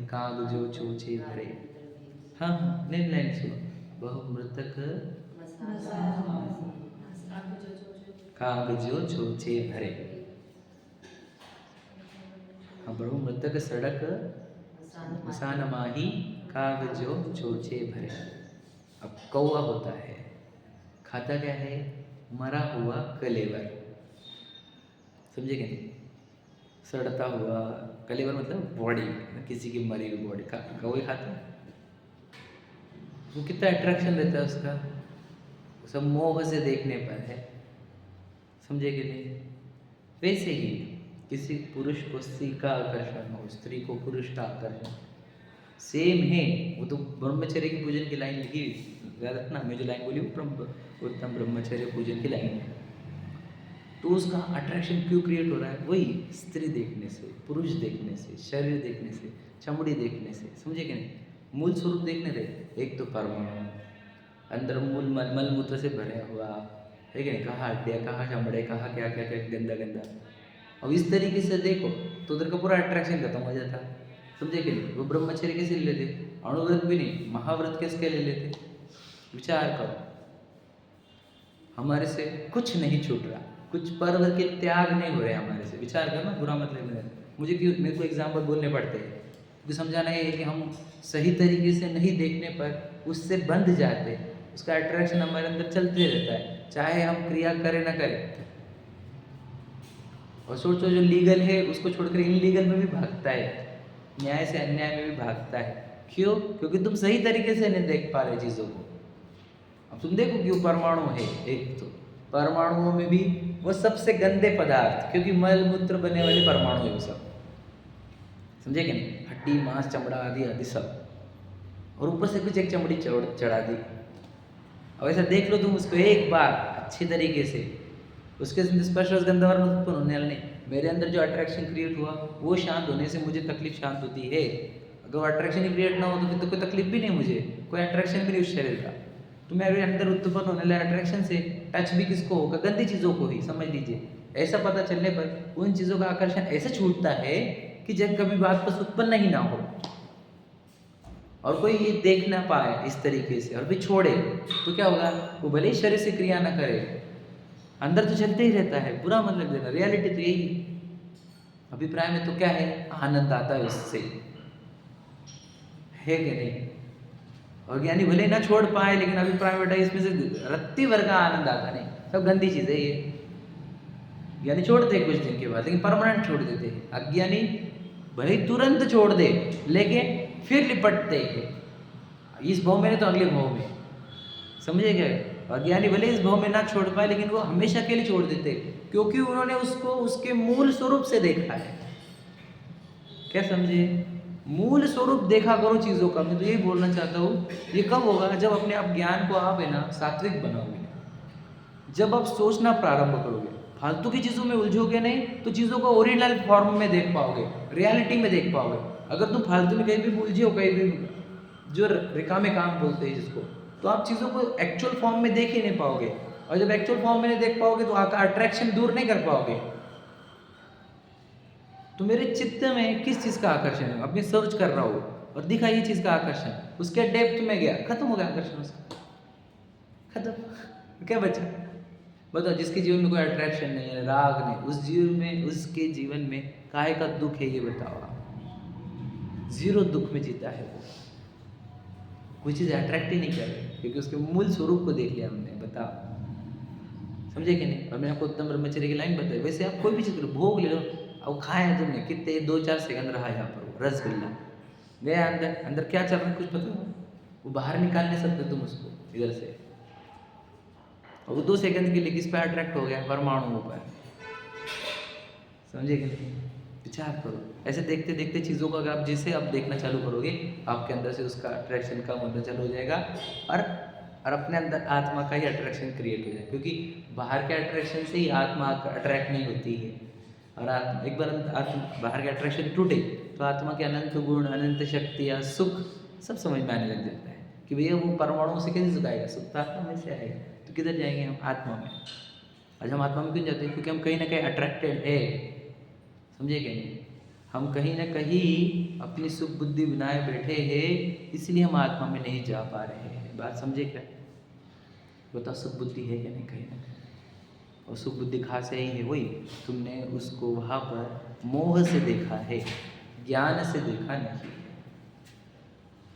A: काग जो चोचे भरे, हाँ हाँ नहीं लाइन सुनो, बहुमृतक काग जो चोचे भरे, हाँ बहुमृतक सड़क मसान माही काग जो चोचे भरे। अब कौवा होता है, खाता क्या है, मरा हुआ कलेवर, समझे क्या नहीं, सड़ता हुआ कलेवर मतलब बॉडी, किसी की मरी हुई बॉडी का कौवे खाता है। वो कितना अट्रैक्शन रहता है उसका, सब मोह से देखने पर है, समझे कि नहीं। वैसे ही किसी पुरुष को स्त्री का आकर्षण हो, स्त्री को पुरुष का आकर्षण, सेम है। वो तो ब्रह्मचर्य की पूजन की लाइन लिखी, याद रखना, मैं जो लाइन बोली उत्तम ब्रह्मचर्य पूजन की लाइन है। तो उसका अट्रैक्शन क्यों क्रिएट हो रहा है, वही स्त्री देखने से, पुरुष देखने से, शरीर देखने से, चमड़ी देखने से, समझे कि नहीं। मूल स्वरूप देखने रहे, एक तो परमाणु अंदर मूल मल मूत्र से भरा हुआ है कि नहीं, कहाँ हड्डियाँ, कहाँ चमड़े, कहाँ क्या क्या क्या गंदा गंदा। अब इस तरीके से देखो तो उधर का पूरा अट्रैक्शन खत्म हो जाता, समझे कि नहीं। वो ब्रह्मचर्य कैसे ले लेते, अणुव्रत भी नहीं, महाव्रत कैसे ले लेते। विचार करो, हमारे से कुछ नहीं छूट रहा, कुछ पर्व के त्याग नहीं हो रहे हमारे से। विचार करना, बुरा मतलब नहीं, मुझे क्यों, मेरे को एग्जाम्पल बोलने पड़ते हैं क्योंकि समझाना ये है कि हम सही तरीके से नहीं देखने पर उससे बंध जाते हैं, उसका अट्रैक्शन हमारे अंदर चलते रहता है, चाहे हम क्रिया करें ना करें। और सोचो जो लीगल है उसको छोड़कर इनलीगल में भी भागता है, न्याय से अन्याय में भी भागता है। क्यों, क्योंकि तुम सही तरीके से नहीं देख पा रहे चीज़ों को। अब तुम देखो क्यों, परमाणु है एक, तो परमाणुओं में भी वो सबसे गंदे पदार्थ, क्योंकि मल मूत्र बनने वाले परमाणु है वो सब, समझे कि नहीं। हड्डी मांस चमड़ा आदि आदि सब, और ऊपर से कुछ एक चमड़ी चढ़ा दी। अब ऐसा देख लो तुम उसको एक बार अच्छी तरीके से, उसके स्पर्श गंधवर्ण उत्पन्न होने वाला नहीं। मेरे अंदर जो अट्रैक्शन क्रिएट हुआ वो शांत होने से मुझे तकलीफ शांत होती है। अगर वो अट्रैक्शन ही क्रिएट ना हो तो फिर तो कोई तकलीफ भी नहीं, मुझे कोई अट्रैक्शन भी नहीं उस शरीर का। तुम्हारे अंदर उत्पन्न होने वाले अट्रैक्शन से टच भी किसको होगा? गंदी चीज़ों को ही, समझ लीजिए। ऐसा पता चलने पर उन चीज़ों का आकर्षण ऐसे छूटता है कि जब कभी बात बस उत्पन्न ही ना हो और कोई ये देख ना पाए इस तरीके से और भी छोड़े, तो क्या होगा? वो भले ही शरीर से क्रिया ना करे, अंदर तो चलते ही रहता है, बुरा मत लग देना। रियलिटी तो यही अभिप्राय में तो क्या है? आनंद आता है उससे, है कि नहीं? और ज्ञानी भले ना छोड़ पाए लेकिन अभिप्राय बेटा इसमें से रत्ती भर का आनंद आता नहीं। सब गंदी चीज़ है ये। ज्ञानी छोड़ते कुछ दिन के बाद लेकिन परमानेंट छोड़ देते हैं। अज्ञानी भले ही तुरंत छोड़ दे लेकिन फिर लिपटते हैं, इस भाव में नहीं तो अगले भाव में, समझे क्या? अज्ञानी भले इस भाव में ना छोड़ पाए लेकिन वो हमेशा के लिए छोड़ देते क्योंकि उन्होंने उसको उसके मूल स्वरूप से देखा है। क्या समझे? मूल स्वरूप देखा करो चीज़ों का। मैं तो यही बोलना चाहता हूँ। ये कब होगा? जब अपने आप ज्ञान को आप है ना सात्विक बनाओगे, जब आप सोचना प्रारंभ करोगे, फालतू की चीज़ों में उलझोगे नहीं तो चीज़ों को ओरिजिनल फॉर्म में देख पाओगे, रियलिटी में देख पाओगे। अगर तुम फालतू में कहीं भी उलझे हो, कहीं भी जो रिकामे काम बोलते हैं जिसको, तो आप चीज़ों को एक्चुअल फॉर्म में देख ही नहीं पाओगे। और जब एक्चुअल फॉर्म में नहीं देख पाओगे तो आपका अट्रैक्शन दूर नहीं कर पाओगे। तो मेरे चित्त में किस चीज़ का आकर्षण है, अपनी सर्च कर रहा हूँ और दिखा ये चीज़ का आकर्षण, उसके डेप्थ में गया, खत्म हो गया आकर्षण उसका, खत्म। क्या बचा? बताओ, जिसके जीवन में कोई अट्रैक्शन नहीं है, राग नहीं, उस जीवन में, उसके जीवन में काहे का दुख है? ये बताओ आप। जीरो दुख में जीता है वो, कोई चीज़ अट्रैक्ट ही नहीं कर रही क्योंकि उसके मूल स्वरूप को देख लिया हमने। बताओ, समझे कि नहीं? और मैंने आपको उत्तम ब्रह्मचर्य की लाइन बताई। वैसे आप कोई भी चीज़ करो, भोग ले लो, अब खाए हैं तुमने, कितने 2-4 सेकंड रहा यहाँ पर वो रसगुल्ला गया अंदर, अंदर क्या चल रहा है कुछ पता हो? वो बाहर निकाल नहीं सकते तुम उसको इधर से। और वो 2 सेकंड के लिए किस पे अट्रैक्ट हो गया? परमाणुओं पर। समझे कि नहीं? विचार करो। ऐसे देखते देखते चीज़ों को अगर आप जैसे आप देखना चालू करोगे, आपके अंदर से उसका अट्रैक्शन कम होना चालू हो जाएगा और अपने अंदर आत्मा का ही अट्रैक्शन क्रिएट हो जाएगा। क्योंकि बाहर के अट्रैक्शन से ही आत्मा अट्रैक्ट नहीं होती है। और आत्मा एक बार आत्मा बाहर के अट्रैक्शन टूटे तो आत्मा के अनंत गुण, अनंत शक्तियाँ, सुख सब समझ में आने लग जाता है कि भैया वो परमाणुओं से कैसे सुखाएगा? सुख तो आत्मा में से आएगा। तो किधर जाएंगे हम? आत्मा में। आज हम आत्मा में क्यों जाते हैं? क्योंकि हम कहीं ना कहीं अट्रैक्टेड है। समझे क्या नहीं? हम कहीं ना कहीं अपनी सुख बुद्धि बनाए बैठे हैं, इसलिए हम आत्मा में नहीं जा पा रहे हैं। बात समझे क्या? बताओ, सुख बुद्धि है क्या नहीं? कहीं ना कहीं। और सुख बुद्धि खास यही है, वही तुमने उसको वहाँ पर मोह से देखा है, ज्ञान से देखा नहीं।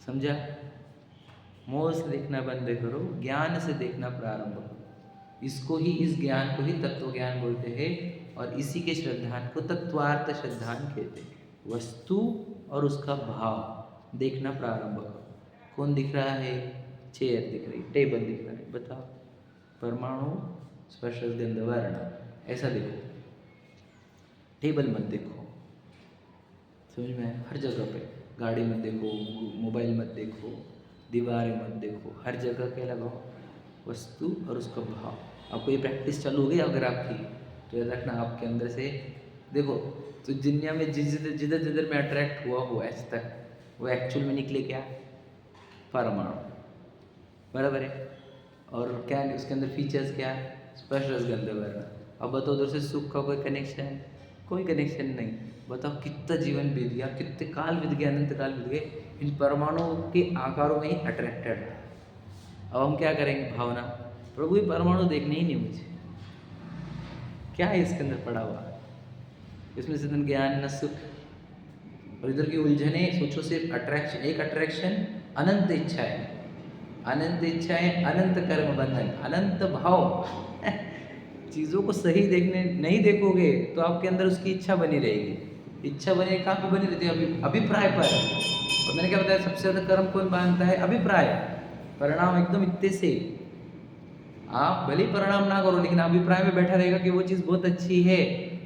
A: समझा? मोह से देखना बंद करो, ज्ञान से देखना प्रारंभ करो। इसको ही, इस ज्ञान को ही तत्व ज्ञान बोलते हैं और इसी के श्रद्धान को तत्वार्थ श्रद्धान कहते हैं। वस्तु और उसका भाव देखना प्रारंभ करो। कौन दिख रहा है? चेयर दिख रही, टेबल दिख रहा है। बताओ, परमाणु, स्पर्श, गंध, वर्ण, ऐसा देखो। टेबल मत देखो। समझ में आया? हर जगह पे गाड़ी मत देखो, मोबाइल मत देखो, दीवारें मत देखो, हर जगह क्या लगाओ? वस्तु और उसका भाव। आपको ये प्रैक्टिस चालू हो गई अगर आपकी, तो याद रखना आपके अंदर से देखो, तो दुनिया में जिधर जिधर में अट्रैक्ट हुआ हो आज तक, वो एक्चुअल में निकले क्या? परमाणु। बराबर है? और क्या उसके अंदर फीचर्स क्या? स्पर्श, रस, गंध, वर्ण। अब बताओ, उधर से सुख का कोई कनेक्शन? कोई कनेक्शन नहीं। बताओ, कितना जीवन बीत गया, कितने काल बीत गए, अनंत काल बीत गए, इन परमाणुओं के आकारों में ही अट्रैक्टेड। अब हम क्या करेंगे? भावना, प्रभु ये परमाणु देखने ही नहीं मुझे, क्या है इसके अंदर पड़ा हुआ? इसमें से न ज्ञान न सुख, और इधर की उलझने। सोचो, सिर्फ अट्रैक्शन, एक अट्रैक्शन, अनंत इच्छाएं, अनंत इच्छाएं, अनंत कर्म बंधन, अनंत भाव। चीज़ों को सही देखने नहीं देखोगे तो आपके अंदर उसकी इच्छा बनी रहेगी। इच्छा बने कहाँ पे बनी रहती है? अभिप्राय पर। और मैंने क्या बताया, सबसे ज़्यादा कर्म कौन बांधता है? अभिप्राय। परिणाम एकदम इतने से, आप भले परिणाम ना करो लेकिन अभिप्राय में बैठा रहेगा कि वो चीज़ बहुत अच्छी है,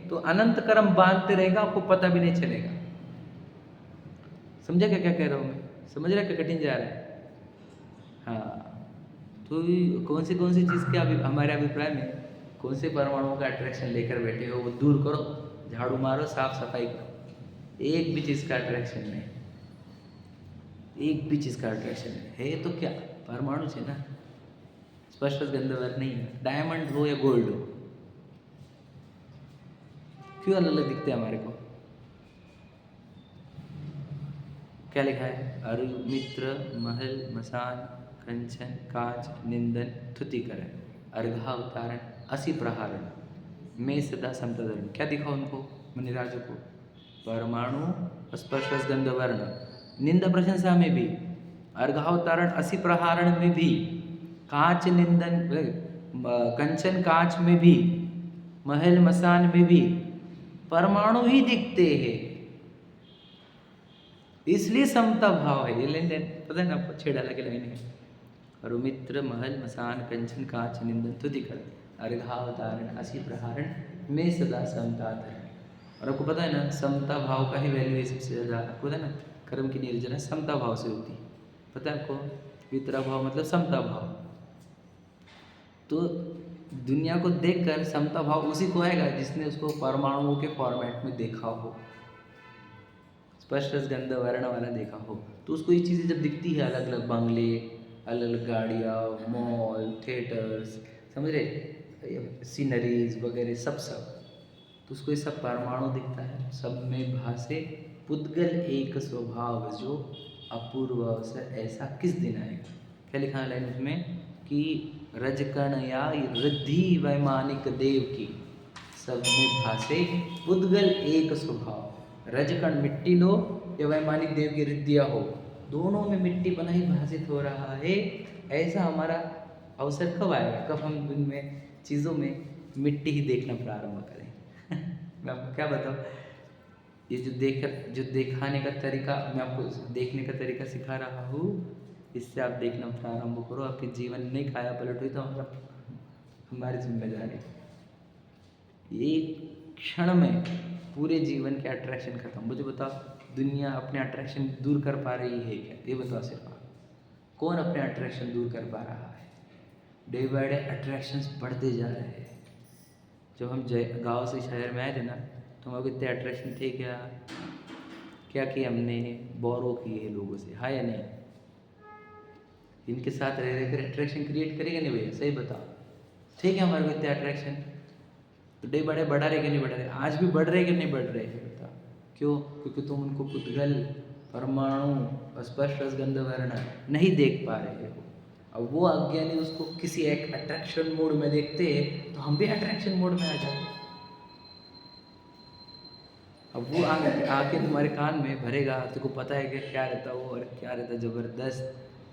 A: तो अनंत कर्म बांधते रहेगा, आपको पता भी नहीं चलेगा। समझा क्या क्या कह रहा हूँ मैं? समझ रहा क्या कठिन जा रहा है? हाँ, तो कौन सी चीज़ के हमारे अभिप्राय में कौन से परमाणुओं का अट्रैक्शन लेकर बैठे हो, वो दूर करो, झाड़ू मारो, साफ सफाई करो। एक भी चीज़ का अट्रैक्शन नहीं, एक भी चीज़ का अट्रैक्शन है तो क्या? परमाणु है ना। स्पष्ट गंध वर्ण नहीं है। डायमंड हो या गोल्ड हो, क्यों अलग अलग दिखते हैं हमारे को? क्या लिखा है? अरु मित्र महल मसान कंचन काज निंदन थुतिकरण अर्घावतारण असी प्रहारण में सदा समतधरण। क्या दिखा उनको मुनिराजों को? परमाणु स्पर्श गंध वर्ण, निंदा प्रशंसा में भी, अर्घावतारण असी प्रहारण में भी, कांच निंदन कंचन कांच में भी, महल मसान में भी परमाणु ही दिखते हैं। इसलिए समता भाव है। ये लेन देन पता है ना आपको? छह डाला की लाइन है। और मित्र महल मसान कंचन कांच निंदन तुदिकरण अर्घावतारण असी प्रहारण में सदा समता धरण। और आपको पता है ना, समता भाव का ही वैल्यू है सबसे ज़्यादा। आपको पता है ना, कर्म की निर्जना समता भाव से होती है। पता है आपको? वितरा भाव मतलब समता भाव। तो दुनिया को देखकर समता भाव उसी को आएगा जिसने उसको परमाणुओं के फॉर्मेट में देखा हो, स्पष्ट गंध वर्ण वाला देखा हो। तो उसको ये चीज़ें जब दिखती है, अलग अलग बंगले, अलग अलग गाड़ियाँ, मॉल, थिएटर्स, समझ रहे, सीनरीज वगैरह सब तो उसको ये सब परमाणु दिखता है। सब में भासे पुद्गल एक स्वभाव जो अपूर्व अवसर ऐसा किस दिन आएगा। क्या लिखा है लाइन उसमें कि रजकण या रिद्धि वैमानिक देव की सब में भासे पुद्गल एक स्वभाव। रजकण मिट्टी लो या वैमानिक देव की रिद्धियाँ हो, दोनों में मिट्टी बना ही भाषित हो रहा है। ऐसा हमारा अवसर कब आएगा? कब हम उनमें चीज़ों में मिट्टी ही देखना प्रारंभ करें। मैं आपको क्या बताऊँ, ये जो दिखाने का तरीका, मैं आपको देखने का तरीका सिखा रहा हूँ, इससे आप देखना प्रारंभ करो। आपके जीवन नहीं काया पलट हुई तो हमारी जिम्मेदारी। एक क्षण में पूरे जीवन के अट्रैक्शन खत्म। मुझे बताओ, दुनिया अपने अट्रैक्शन दूर कर पा रही है क्या? ये बताओ सिर्फ आप। कौन अपने अट्रैक्शन दूर कर पा रहा है? डे बाय डे अट्रैक्शंस बढ़ते जा रहे हैं। जब हम गांव से शहर में आए थे ना, तो हमारे को इतने अट्रैक्शन थे क्या? क्या किया हमने? बोरो किए लोगों से, हाँ या नहीं? इनके साथ रह रहकर अट्रैक्शन क्रिएट करेगा नहीं भैया? सही बताओ। ठीक है, हमारे को इतने अट्रैक्शन तो डे बाय डे बढ़ा रहे कि नहीं बढ़ रहे? आज भी बढ़ रहे कि नहीं बढ़ रहे? बताओ क्यों? क्योंकि तुम उनको पुद्गल परमाणु स्पर्श रसगंध वर्ण नहीं देख पा रहे हो। अब वो अज्ञानी उसको किसी एक अट्रैक्शन मोड में देखते हैं, तो हम भी अट्रैक्शन मोड में आ जाते। अब वो आके तुम्हारे कान में भरेगा, तेको पता है कि क्या रहता वो और क्या रहता ज़बरदस्त,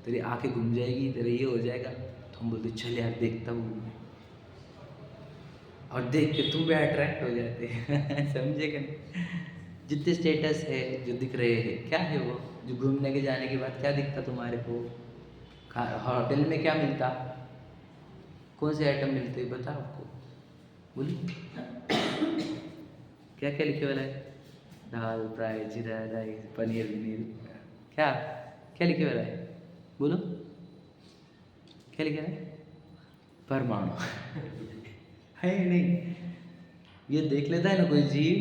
A: तेरी आंखें घूम जाएगी, तेरा ये हो जाएगा। तो हम बोलते चल यार देखता हूँ, और देख के तुम भी अट्रैक्ट हो जाते हैं। समझे कि नहीं? जितने स्टेटस है जो दिख रहे हैं, क्या है वो? जो घूमने के जाने के बाद क्या दिखता तुम्हारे को? होटल में क्या मिलता? कौन से आइटम मिलते बताओ आपको? बोलिए क्या क्या लिखे वाला है? दाल फ्राई, जीरा राइस, पनीर वनीर, क्या क्या लिखे वाला है? बोलो क्या लिखा है? परमाणु। है नहीं? ये देख लेता है ना कोई जीव,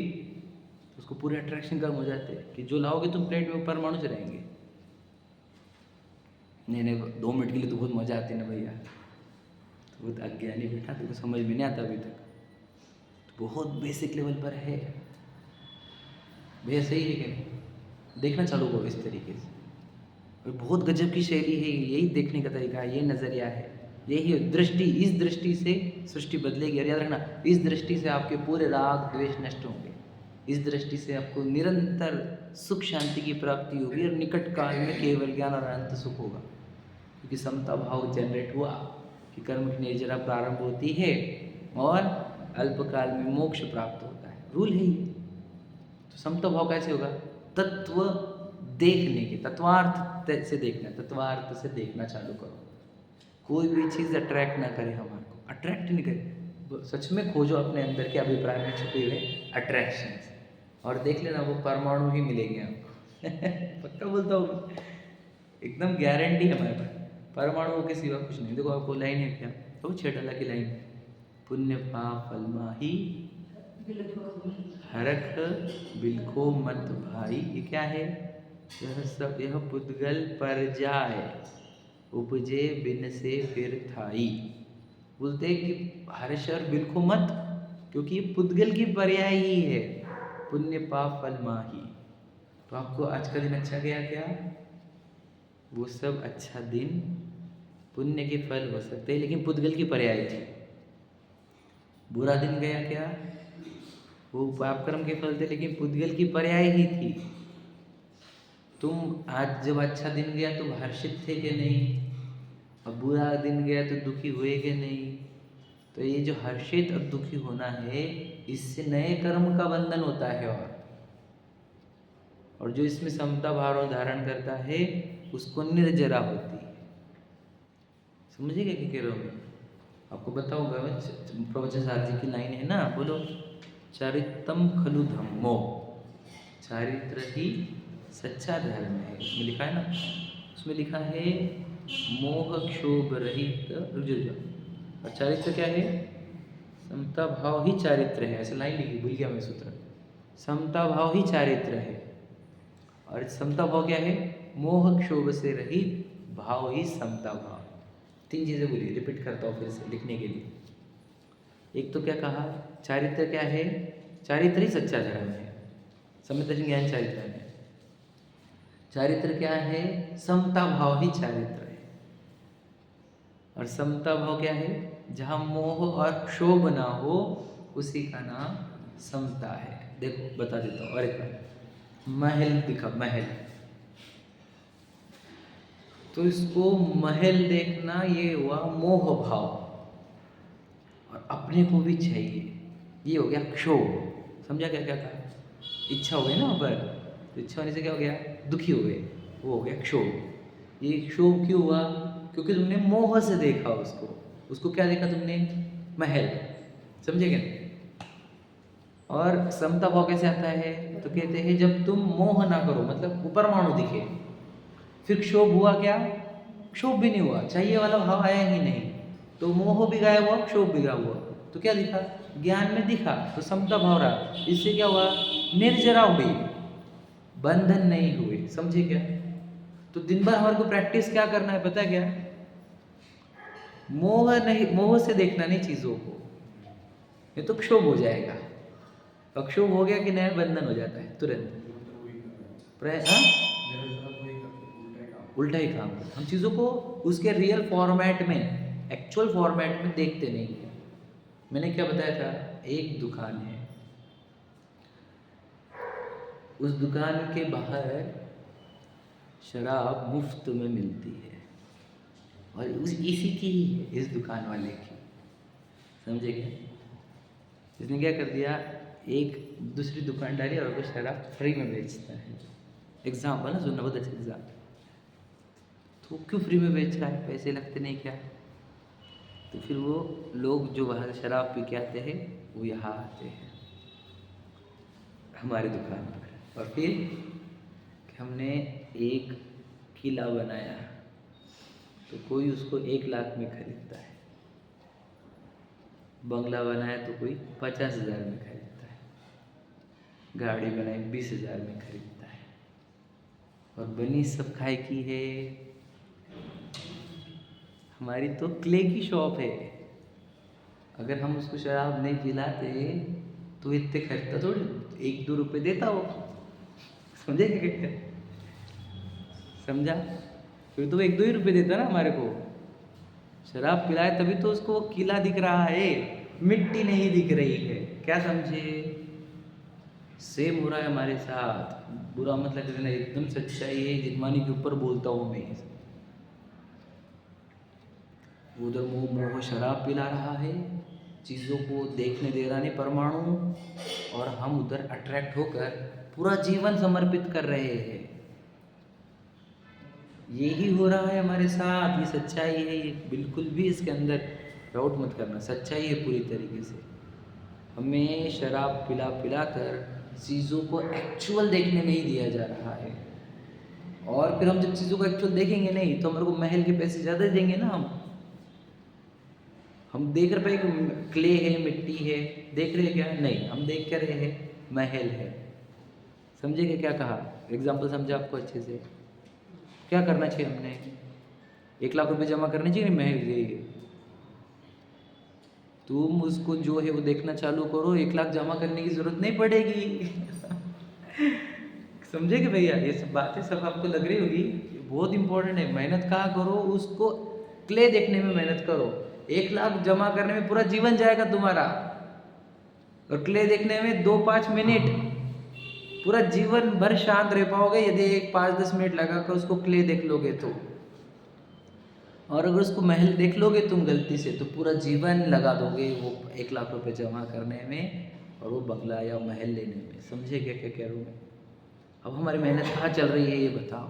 A: तो उसको पूरे अट्रैक्शन कम हो जाते हैं कि जो लाओगे तुम प्लेट में परमाणु से रहेंगे। नहीं 2 मिनट के लिए तो बहुत मज़ा आती है ना भैया। तो बहुत अज्ञानी बेटा, तुमको समझ में नहीं आता अभी तक, तो बहुत बेसिक लेवल पर है भैया। सही है कि नहीं? देखना चालू करो इस तरीके से। और बहुत गजब की शैली है, यही देखने का तरीका है, यही नज़रिया है, यही दृष्टि। इस दृष्टि से सृष्टि बदलेगी। और याद रखना, इस दृष्टि से आपके पूरे राग द्वेष नष्ट होंगे। इस दृष्टि से आपको निरंतर सुख शांति की प्राप्ति होगी और निकट काल में केवल ज्ञान और अनंत सुख होगा। क्योंकि समता भाव जनरेट हुआ कि कर्म की निर्जरा प्रारंभ होती है और अल्पकाल में मोक्ष प्राप्त होता है। रूल है ये। तो समता भाव कैसे होगा? तत्व देखने के, तत्वार्थ से देखना, तत्वार्थ से देखना चालू करो। कोई भी चीज़ अट्रैक्ट ना करे हमारे को, अट्रैक्ट नहीं करे। सच में खोजो अपने अंदर के अभिप्राय में छुपे हुए अट्रैक्शन, और देख लेना वो परमाणु ही मिलेंगे आपको। पक्का बोलता हूँ, एकदम गारंटी है हमारे पास। परमाणुओं के सिवा कुछ नहीं। देखो आपको लाइन है क्या? तो 6 डाला की लाइन, पुण्य पाप फल माही हरख बिलखो मत भाई। ये क्या है? यह सब यह पुद्गल पर जाए। उपजे बिन से फिर थाई। बोलते हैं कि हर्ष और बिलखो मत, क्योंकि ये पुद्गल की पर्याय ही है। पुण्य पाप फल माही। तो आपको आज का दिन अच्छा गया क्या? वो सब अच्छा दिन पुण्य के फल हो सकते हैं, लेकिन पुद्गल की पर्याय थी। बुरा दिन गया क्या? वो पाप कर्म के फल थे, लेकिन पुद्गल की पर्याय ही थी। तुम आज जब अच्छा दिन गया तो हर्षित थे कि नहीं? अब बुरा दिन गया तो दुखी हुए कि नहीं? तो ये जो हर्षित और दुखी होना है, इससे नए कर्म का बंधन होता है। और जो इसमें समता भाव धारण करता है उसको निर्जरा होती है। समझिएगा क्या कह रहा हूँ मैं? आपको बताऊंगा मैं। प्रवचन सारथी की लाइन है ना, बोलो। चारित्रम खलु धम्मो, चारित्र ही सच्चा धर्म है। उसमें लिखा है ना, उसमें लिखा है मोह क्षोभ रहित रुजुजा। और चारित्र क्या है? समता भाव ही चारित्र है। ऐसे लाइन लिखी, भूल गया मैं सूत्र। समता भाव ही चारित्र है। और समता भाव क्या है? मोह क्षोभ से रहित भाव ही समता भाव। 3 चीज़ें बोली, रिपीट करता हूँ फिर से लिखने के लिए। एक तो क्या कहा? चारित्र क्या है? चारित्र ही सच्चा धर्म है। सम्यक ज्ञान चारित्र है। चारित्र क्या है? समता भाव ही चारित्र है। और समता भाव क्या है? जहाँ मोह और क्षोभ ना हो, उसी का नाम समता है। देखो बता देता हूँ और एक बार। महल दिखा, महल। तो इसको महल देखना ये हुआ मोह भाव, और अपने को भी चाहिए, ये हो गया क्षोभ। समझा क्या क्या कहा? इच्छा हो गई ना पर, तो इच्छा होने से क्या हो गया? दुखी हो गए, वो हो गया क्षोभ। ये क्षोभ क्यों हुआ? क्योंकि तुमने मोह से देखा उसको। उसको क्या देखा तुमने? महल। समझे क्या? और समता भाव कैसे आता है? तो कहते हैं जब तुम मोह ना करो, मतलब वो परमाणु दिखे। फिर क्षोभ हुआ क्या? क्षोभ भी नहीं हुआ, चाहिए वाला भाव आया ही नहीं, तो मोह भी गायब हुआ, क्षोभ भी गायब हुआ। तो क्या दिखा? ज्ञान में दिखा, तो समता भाव रहा। इससे क्या हुआ? निर्जरा हुई, बंधन नहीं हुए। समझे क्या? तो दिन भर हमारे को प्रैक्टिस क्या करना है पता है क्या? मोह नहीं, मोह से देखना नहीं चीजों को, ये तो क्षोभ हो जाएगा। अक्षोभ हो गया कि नया बंधन हो जाता है तुरंत। उल्टा ही काम करते। हम चीज़ों को उसके रियल फॉर्मेट में, एक्चुअल फॉर्मेट में देखते नहीं हैं। मैंने क्या बताया था? एक दुकान है, उस दुकान के बाहर शराब मुफ्त में मिलती है, और उस इसी की ही है, इस दुकान वाले की। समझे क्या? इसने क्या कर दिया? एक दूसरी दुकान डाली और वो शराब फ्री में बेचता है। एग्जाम्पल ना, सुनना बहुत अच्छा एग्जाम्पल। तो क्यों फ्री में बेच रहा है? पैसे लगते नहीं क्या? तो फिर वो लोग जो बाहर शराब पी के आते हैं, वो यहाँ आते हैं हमारी दुकान पर। और फिर हमने एक किला बनाया, तो कोई उसको 1 लाख में खरीदता है। बंगला बनाया तो कोई 50,000 में खरीदता है। गाड़ी बनाई 20,000 में खरीदता है। और बनी सब खाए की है। हमारी तो क्ले की शॉप है। अगर हम उसको शराब नहीं पिलाते तो इतने खरीदता थोड़ी, 1-2 रुपये देता वो। समझे क्या? समझा? फिर तो वो 1-2 ही रुपये देता ना हमारे को। शराब पिलाए तभी तो उसको वो किला दिख रहा है, मिट्टी नहीं दिख रही है। क्या समझे? सेम हो रहा है हमारे साथ। बुरा मतलब करना, एकदम सच्चाई है, जितमानी के ऊपर बोलता हूँ मैं। उधर मोह मोह शराब पिला रहा है, चीज़ों को देखने दे रहा नहीं, परमाणु। और हम उधर अट्रैक्ट होकर पूरा जीवन समर्पित कर रहे हैं। यही हो रहा है हमारे साथ, ये सच्चाई है। ये बिल्कुल भी इसके अंदर डाउट मत करना, सच्चाई है पूरी तरीके से। हमें शराब पिला पिला कर चीज़ों को एक्चुअल देखने नहीं दिया जा रहा है। और फिर हम जब चीज़ों को एक्चुअल देखेंगे नहीं, तो हमारे को महल के पैसे ज़्यादा देंगे ना। हम देख रहे कि क्ले है, मिट्टी है, देख रहे हैं क्या? नहीं, हम देख कर रहे हैं महल है। समझे क्या कहा? एग्जाम्पल समझा आपको अच्छे से? क्या करना चाहिए हमने? 1 लाख रुपए जमा करने चाहिए महल के लिए। तुम उसको जो है वो देखना चालू करो, 1 लाख जमा करने की जरूरत नहीं पड़ेगी। समझे कि भैया, ये सब बातें सब आपको लग रही होगी, बहुत इंपॉर्टेंट है। मेहनत कहाँ करो, उसको क्ले देखने में मेहनत करो। 1 लाख जमा करने में पूरा जीवन जाएगा तुम्हारा, और क्ले देखने में 2-5 मिनट, पूरा जीवन भर शांत रह पाओगे यदि 5-10 मिनट लगाकर उसको क्ले देख लोगे तो। और अगर उसको महल देख लोगे तुम गलती से, तो पूरा जीवन लगा दोगे वो 1 लाख रुपए जमा करने में और वो बंगला या महल लेने में। समझे क्या क्या कह रहा हूँ मैं? अब हमारी मेहनत कहाँ चल रही है ये बताओ?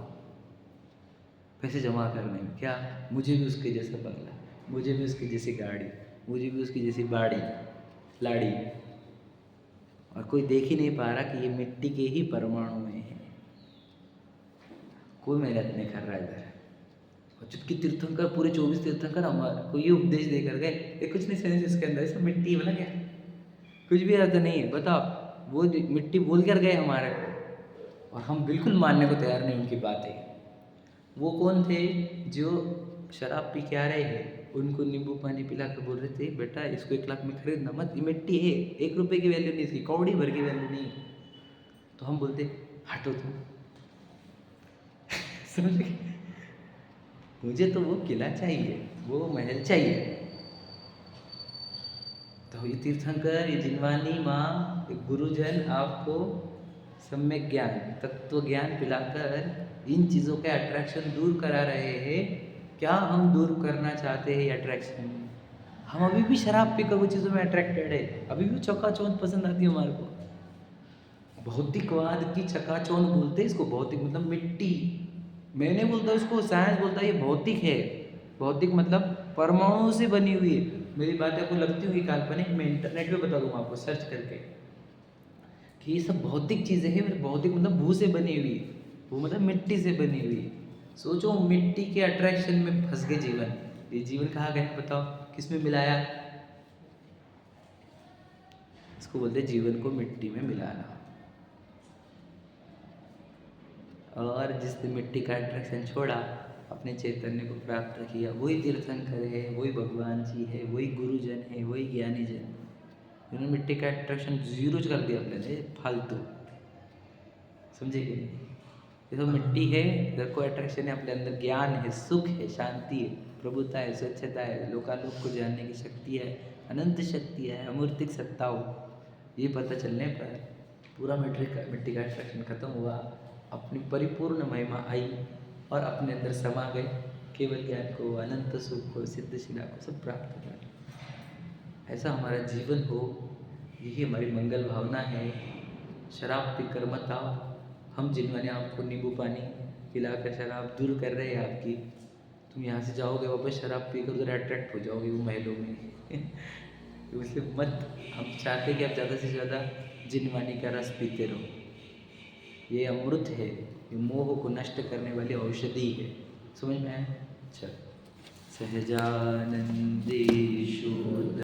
A: पैसे जमा करने में। क्या मुझे भी उसके जैसा बंगला, मुझे भी उसकी जैसी गाड़ी, मुझे भी उसकी जैसी बाड़ी लाड़ी, और कोई देख ही नहीं पा रहा कि ये मिट्टी के ही परमाणु में है। कोई मेहनत नहीं कर रहा इधर। और चुटकी तीर्थंकर, पूरे 24 तीर्थंकर हमारे को ये उपदेश देकर गए, ये कुछ नहीं सेंस इसके अंदर, सब मिट्टी बना क्या, कुछ भी अर्थ नहीं है। बताओ, वो मिट्टी बोल कर गए हमारे को, और हम बिल्कुल मानने को तैयार नहीं उनकी बातें। वो कौन थे जो शराब पी के आ रहे हैं, उनको नींबू पानी पिलाकर बोल रहे थे बेटा इसको 1 लाख में खरीदना मत, ये मिट्टी है, 1 रुपए की वैल्यू नहीं इसकी, कौड़ी भर की वैल्यू नहीं। तो हम बोलते हटो तुम। समझ, मुझे तो वो किला चाहिए, वो महल चाहिए। तो ये तीर्थंकर, ये जिनवानी माँ, गुरुजन आपको सम्यक ज्ञान, तत्व ज्ञान पिलाकर इन चीज़ों का अट्रैक्शन दूर करा रहे हैं। क्या हम दूर करना चाहते हैं ये अट्रैक्शन? हम अभी भी शराब पीकर वो चीज़ों में अट्रैक्टेड है, अभी भी चकाचौंध पसंद आती है हमारे को। भौतिकवाद की चकाचौंध बोलते हैं इसको, भौतिक मतलब मिट्टी। मैं नहीं बोलता उसको, साइंस बोलता है ये भौतिक है। भौतिक मतलब परमाणु से बनी हुई है। मेरी बात आपको लगती होगी काल्पनिक, मैं इंटरनेट पे बता दूंगा आपको सर्च करके कि ये सब भौतिक चीज़ें हैं। भौतिक मतलब भू से बनी हुई है, वो मतलब मिट्टी से बनी हुई है। सोचो मिट्टी के अट्रैक्शन में फंस गए जीवन। ये जीवन कहाँ गया बताओ, किस में मिलाया? इसको बोलते जीवन को मिट्टी में मिलाना। और जिसने मिट्टी का अट्रैक्शन छोड़ा, अपने चैतन्य को प्राप्त किया, वही तीर्थंकर है, वही भगवान जी है, वही गुरुजन है, वही ज्ञानी जन। उन्होंने मिट्टी का अट्रैक्शन जीरो कर दिया अपने लिए, फालतू। समझे कि नहीं? ये तो मिट्टी है, इधर को अट्रैक्शन है, अपने अंदर ज्ञान है, सुख है, शांति है, प्रभुता है, स्वच्छता है, लोकालोक को जानने की शक्ति है, अनंत शक्ति है, अमूर्तिक सत्ता हो। ये पता चलने पर पूरा मिट्टी का अट्रैक्शन खत्म हुआ, अपनी परिपूर्ण महिमा आई और अपने अंदर समा गए। केवल ज्ञान को, अनंत सुख को, सिद्ध शिला को सब प्राप्त कर। ऐसा हमारा जीवन हो, यही हमारी मंगल भावना है। शराब पीकर मत आओ। हम जिन्होंने आपको नींबू पानी पिलाकर शराब दूर कर रहे हैं आपकी, तुम यहाँ से जाओगे वापस शराब पीकर उधर अट्रैक्ट हो जाओगे वो महलों में। उससे मत। हम चाहते कि आप ज़्यादा से ज़्यादा जिनवानी का रस पीते रहो। ये अमृत है, ये मोह को नष्ट करने वाली औषधि है। समझ में आया? चल सहजानंदेशु